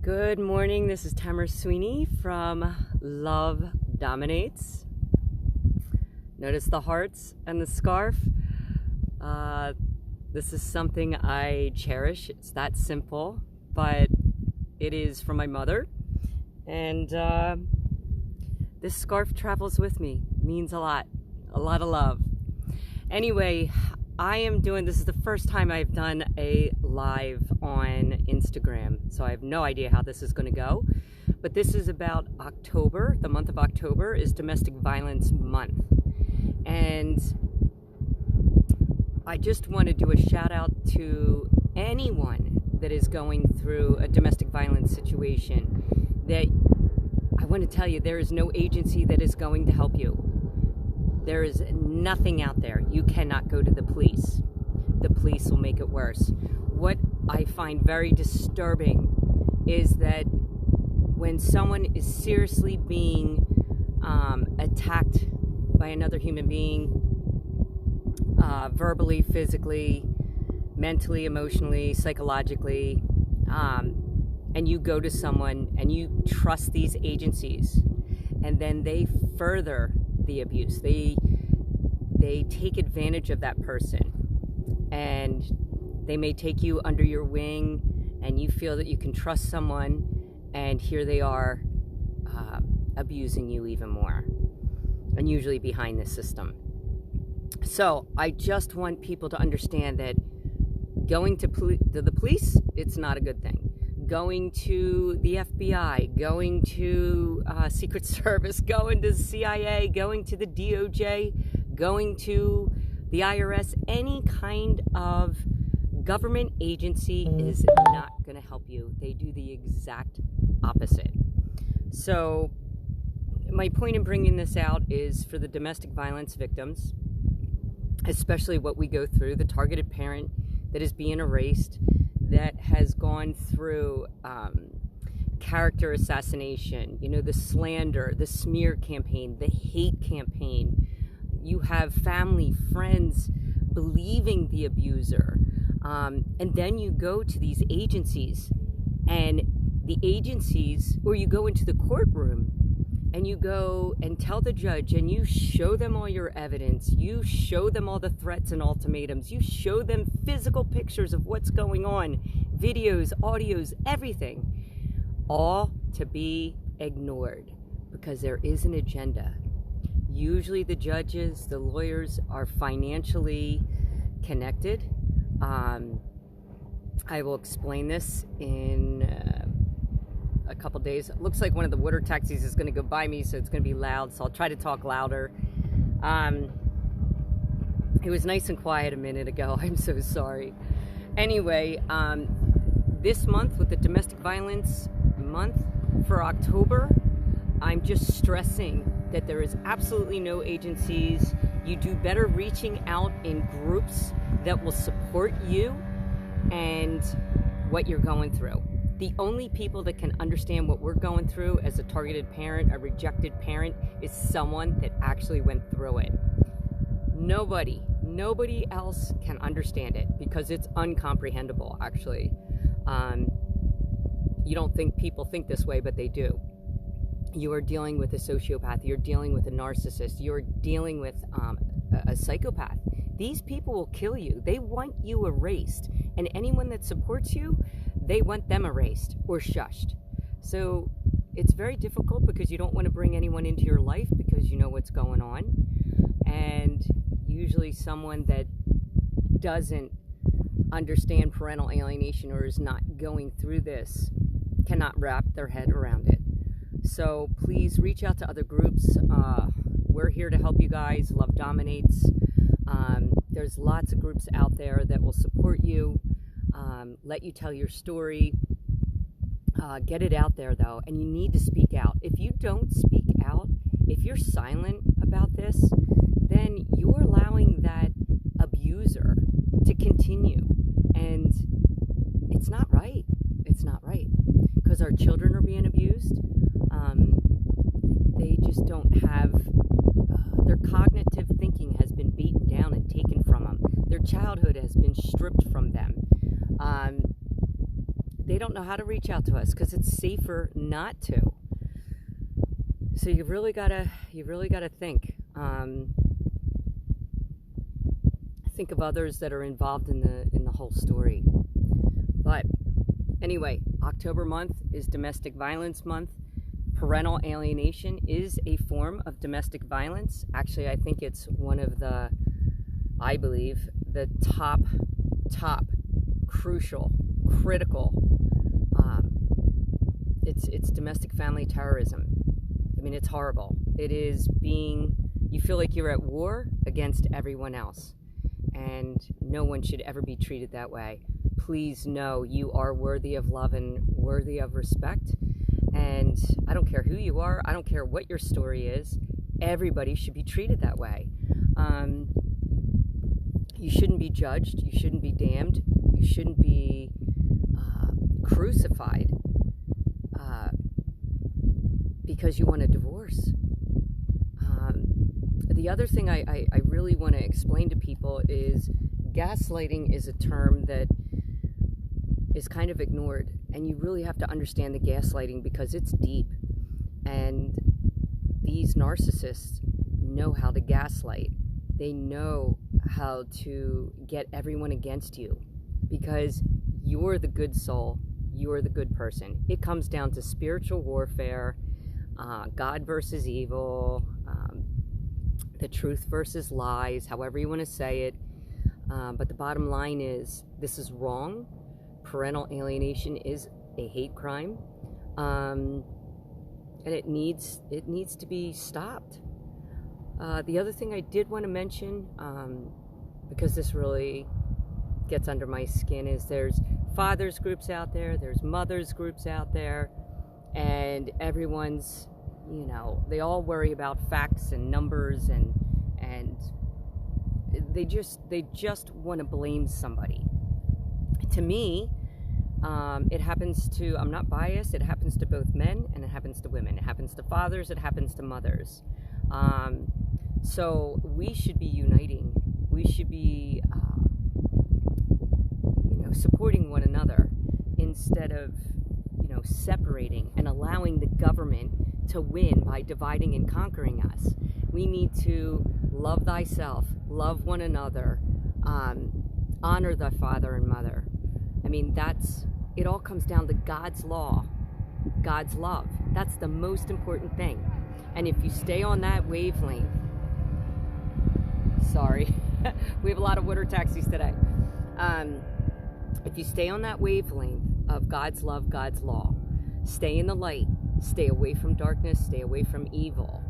Good morning, this is Tamara Sweeney from Love Dominates. Notice the hearts and the scarf. This is something I cherish. It's that simple, but it is from my mother. And this scarf travels with me, means a lot of love. Anyway, this is the first time I've done a live on Instagram, so I have no idea how this is going to go. But this is about October. The month of October is Domestic Violence Month. And I just want to do a shout out to anyone that is going through a domestic violence situation. That I want to tell you, there is no agency that is going to help you. There is nothing out there. You cannot go to the police. The police will make it worse. What I find very disturbing is that when someone is seriously being attacked by another human being, verbally, physically, mentally, emotionally, psychologically, and you go to someone and you trust these agencies, and then they further the abuse. They take advantage of that person, and they may take you under your wing, and you feel that you can trust someone, and here they are abusing you even more, and usually behind the system. So I just want people to understand that going to the police, it's not a good thing. Going to the FBI, going to Secret Service, going to the CIA, going to the DOJ, going to the IRS, any kind of government agency is not going to help you. They do the exact opposite. So my point in bringing this out is for the domestic violence victims, especially what we go through, the targeted parent that is being erased, that has gone through character assassination, the slander, the smear campaign, the hate campaign. You have family, friends believing the abuser. And then you go to these agencies, and the agencies, or you go into the courtroom and you go and tell the judge, and you show them all your evidence, you show them all the threats and ultimatums, you show them physical pictures of what's going on, videos, audios, everything, all to be ignored because there is an agenda. Usually the judges, the lawyers are financially connected. I will explain this in a couple days. It looks like one of the water taxis is going to go by me, so it's going to be loud, so I'll try to talk louder. It was nice and quiet a minute ago. I'm so sorry. Anyway, this month, with the Domestic Violence Month for October, I'm just stressing that there is absolutely no agencies. You do better reaching out in groups that will support you and what you're going through. The only people that can understand what we're going through as a targeted parent, a rejected parent, is someone that actually went through it. Nobody else can understand it because it's uncomprehendable, actually. You don't think people think this way, but they do. You are dealing with a sociopath. You're dealing with a narcissist. You're dealing with a psychopath. These people will kill you. They want you erased. And anyone that supports you, they want them erased or shushed. So it's very difficult because you don't want to bring anyone into your life because you know what's going on. And usually someone that doesn't understand parental alienation or is not going through this cannot wrap their head around it. So please reach out to other groups. We're here to help you guys. Love Dominates. There's lots of groups out there that will support you, let you tell your story. Get it out there, though, and you need to speak out. If you don't speak out, if you're silent about this, then you're allowing that abuser to continue, and it's not right. It's not right because our children are being abused. They just don't have their cognitive thinking has been beaten down and taken from them. Their childhood has been stripped from them. they don't know how to reach out to us because it's safer not to. So you really gotta think. Think of others that are involved in the whole story. But anyway, October month is Domestic Violence Month. Parental alienation is a form of domestic violence. Actually, I think it's one of the, I believe, the top crucial, critical. It's domestic family terrorism. I mean, it's horrible. It is you feel like you're at war against everyone else. And no one should ever be treated that way. Please know you are worthy of love and worthy of respect. And I don't care who you are. I don't care what your story is. Everybody should be treated that way. You shouldn't be judged. You shouldn't be damned. You shouldn't be crucified because you want a divorce. The other thing I really want to explain to people is gaslighting is a term that is kind of ignored, and you really have to understand the gaslighting because it's deep, and these narcissists know how to gaslight. They know how to get everyone against you because you're the good soul, you're the good person. It comes down to spiritual warfare, God versus evil, the truth versus lies, however you want to say it. But the bottom line is, this is wrong. Parental alienation is a hate crime, and it needs to be stopped. The other thing I did want to mention, because this really gets under my skin, is there's fathers groups out there, there's mothers groups out there, and everyone's, they all worry about facts and numbers, and they just want to blame somebody. To me, it happens to, I'm not biased, it happens to both men and it happens to women. It happens to fathers, it happens to mothers. So we should be uniting. We should be, supporting one another instead of, separating and allowing the government to win by dividing and conquering us. We need to love thyself, love one another, honor thy father and mother. I mean, it all comes down to God's law, God's love. That's the most important thing. And if you stay on that wavelength, sorry, we have a lot of water taxis today. If you stay on that wavelength of God's love, God's law, stay in the light, stay away from darkness, stay away from evil,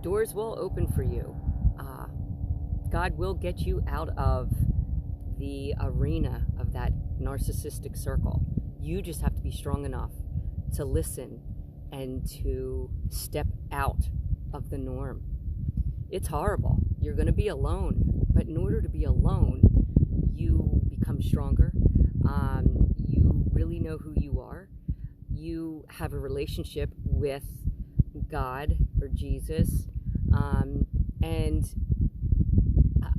doors will open for you. God will get you out of the arena of that narcissistic circle. You just have to be strong enough to listen and to step out of the norm. It's horrible. You're going to be alone, but in order to be alone, you become stronger. You really know who you are. You have a relationship with God or Jesus, and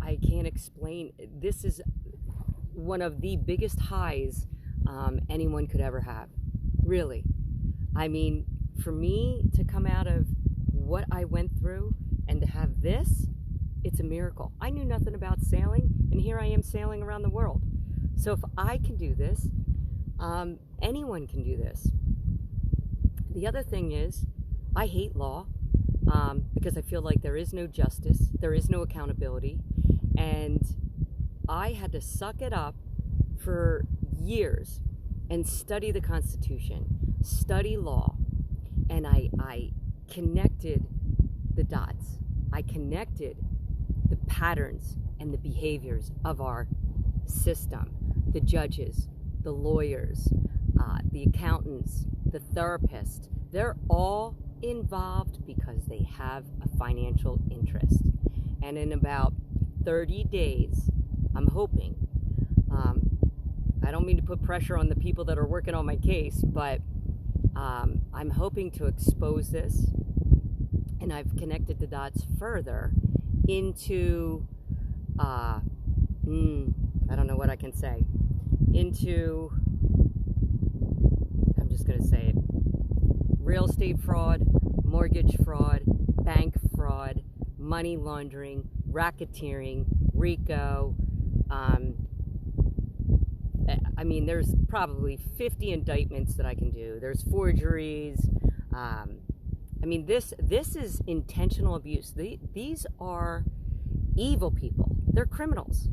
I can't explain. This is one of the biggest highs anyone could ever have. Really. I mean, for me to come out of what I went through and to have this, it's a miracle. I knew nothing about sailing, and here I am sailing around the world. So if I can do this, anyone can do this. The other thing is, I hate law because I feel like there is no justice, there is no accountability, and I had to suck it up for years and study the Constitution, study law, and I connected the dots. I connected the patterns and the behaviors of our system, the judges, the lawyers, the accountants, the therapists. They're all involved because they have a financial interest. And in about 30 days, I'm hoping, I don't mean to put pressure on the people that are working on my case, but I'm hoping to expose this, and I've connected the dots further into, I don't know what I can say, into going to say it. Real estate fraud, mortgage fraud, bank fraud, money laundering, racketeering, RICO. I mean, there's probably 50 indictments that I can do. There's forgeries. I mean, this is intentional abuse. These are evil people. They're criminals.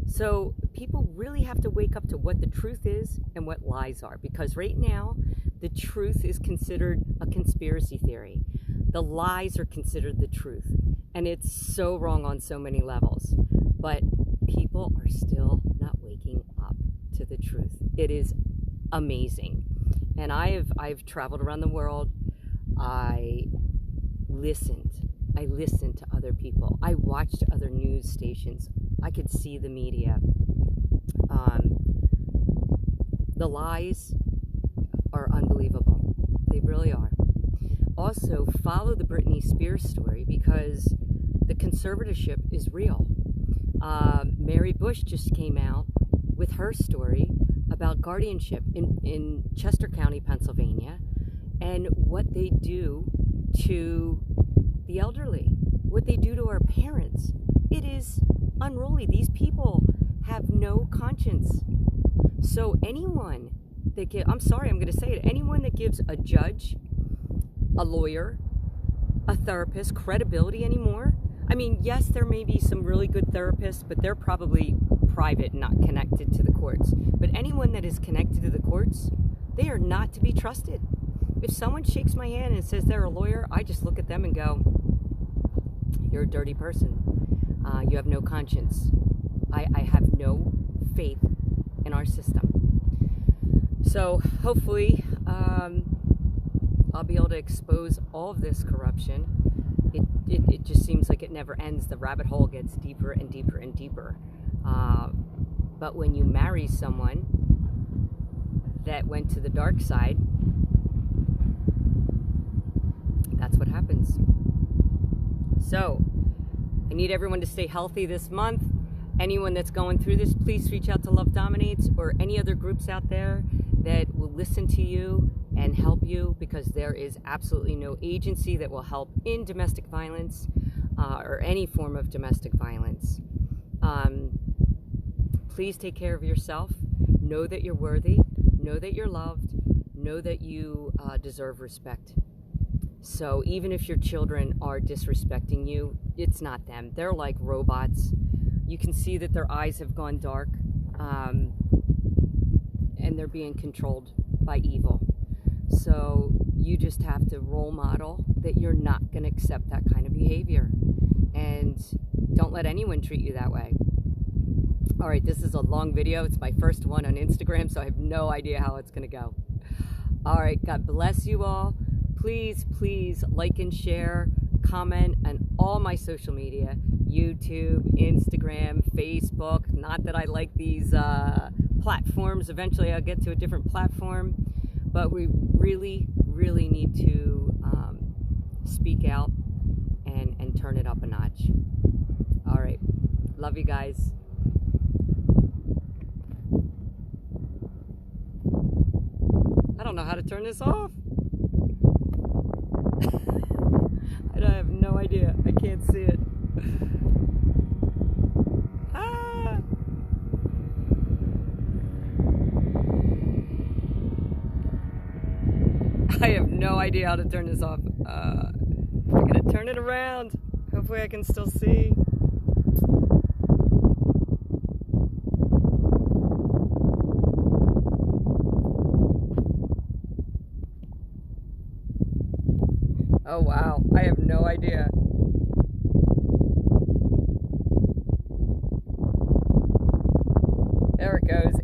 So people really have to wake up to what the truth is and what lies are, because right now the truth is considered a conspiracy theory. The lies are considered the truth, and it's so wrong on so many levels. But people are still not waking up to the truth. It is amazing. And I've traveled around the world. I listened to other people. I watched other news stations. I could see the media. The lies are unbelievable. They really are. Also, follow the Britney Spears story, because the conservatorship is real. Mary Bush just came out with her story about guardianship in Chester County, Pennsylvania, and what they do to the elderly, what they do to our parents. It is unruly. These people have no conscience. So anyone that I'm going to say it, anyone that gives a judge, a lawyer, a therapist credibility anymore. I mean, yes, there may be some really good therapists, but they're probably private, not connected to the courts. But anyone that is connected to the courts, they are not to be trusted. If someone shakes my hand and says they're a lawyer, I just look at them and go, you're a dirty person. You have no conscience. I have no faith in our system. So hopefully I'll be able to expose all of this corruption. It just seems like it never ends. The rabbit hole gets deeper and deeper and deeper. But when you marry someone that went to the dark side, that's what happens. So I need everyone to stay healthy this month. Anyone that's going through this, please reach out to Love Dominates or any other groups out there that will listen to you and help you, because there is absolutely no agency that will help in domestic violence or any form of domestic violence. Please take care of yourself. Know that you're worthy. Know that you're loved. Know that you deserve respect. So even if your children are disrespecting you, it's not them. They're like robots. You can see that their eyes have gone dark, and they're being controlled by evil. So you just have to role model that you're not going to accept that kind of behavior. And don't let anyone treat you that way. All right, this is a long video. It's my first one on Instagram, so I have no idea how it's going to go. All right, God bless you all. Please, please like and share, comment on all my social media, YouTube, Instagram, Facebook. Not that I like these platforms. Eventually I'll get to a different platform, but we really, really need to speak out and turn it up a notch. All right. Love you guys. I don't know how to turn this off. I have no idea. I can't see it. Ah! I have no idea how to turn this off. I'm gonna turn it around. Hopefully I can still see. Oh wow, I have no idea. There it goes.